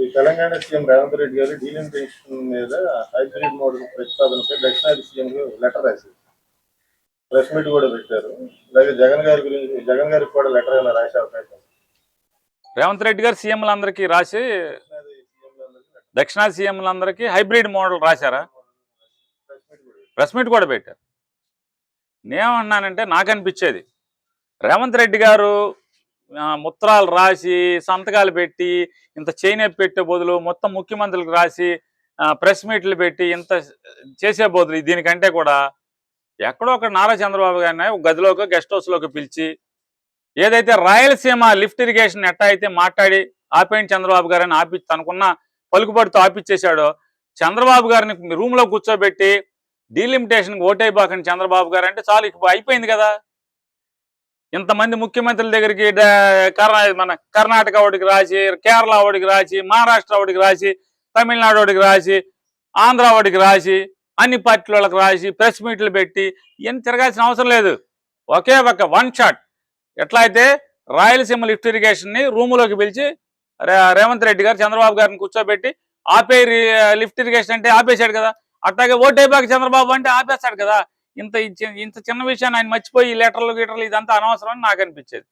ఈ తెలంగాణ సీఎం రేవంత్ రెడ్డి గారు డీలిమిటేషన్ మీద హైబ్రిడ్ మోడల్ ప్రతిపాదనపై దక్షిణాది సీఎం లెటర్ రాశారు. ప్రెస్ మీట్ కూడా పెట్టారు. అలాగే జగన్ గారికి కూడా లెటర్ అయినా రాసే అవకాశం. రేవంత్ రెడ్డి గారు సీఎంలందరికీ రాసి దక్షిణాది సీఎంలందరికీ హైబ్రిడ్ మోడల్ రాశారా? ప్రెస్ మీట్ కూడా పెట్టారు. నేనేమన్నానంటే నాకు అనిపించేది రేవంత్ రెడ్డి గారు ముత్రాలు రాసి సంతకాలు పెట్టి ఇంత చేనేపు పెట్టే బదులు మొత్తం ముఖ్యమంత్రులకు రాసి ప్రెస్ మీట్లు పెట్టి ఇంత చేసే బదులు దీనికంటే కూడా ఎక్కడో ఒక నారా చంద్రబాబు గారిని ఒక గదిలోకి గెస్ట్ హౌస్లోకి పిలిచి ఏదైతే రాయలసీమ లిఫ్ట్ ఇరిగేషన్ ఎట్టా అయితే మాట్లాడి ఆపేయండి చంద్రబాబు గారిని తనకున్న పలుకుబడితో ఆపిచ్చేశాడో చంద్రబాబు గారిని రూమ్లో కూర్చోబెట్టి డీలిమిటేషన్కి ఓటైపోకండి చంద్రబాబు గారు అంటే చాలు అయిపోయింది కదా. ఇంతమంది ముఖ్యమంత్రుల దగ్గరికి మన కర్ణాటక వాడికి రాసి, కేరళ వాడికి రాసి, మహారాష్ట్ర వాడికి రాసి, తమిళనాడు వాడికి రాసి, ఆంధ్ర వాడికి రాసి, అన్ని పార్టీల వాళ్ళకి రాసి ప్రెస్ మీట్లు పెట్టి ఇవన్నీ తిరగాల్సిన అవసరం లేదు. ఒకే ఒక వన్ షాట్. ఎట్లా అయితే రాయలసీమ లిఫ్ట్ ఇరిగేషన్ని రూములోకి పిలిచి రేవంత్ రెడ్డి గారు చంద్రబాబు గారిని కూర్చోబెట్టి ఆపే లిఫ్ట్ ఇరిగేషన్ అంటే ఆపేశాడు కదా, అట్లాగే ఓటైపోక చంద్రబాబు అంటే ఆపేస్తాడు కదా. ఇంత చిన్న విషయాన్ని ఆయన మర్చిపోయి లెటర్లు గిటర్లు ఇదంతా అనవసరం అని నాకు అనిపించేది.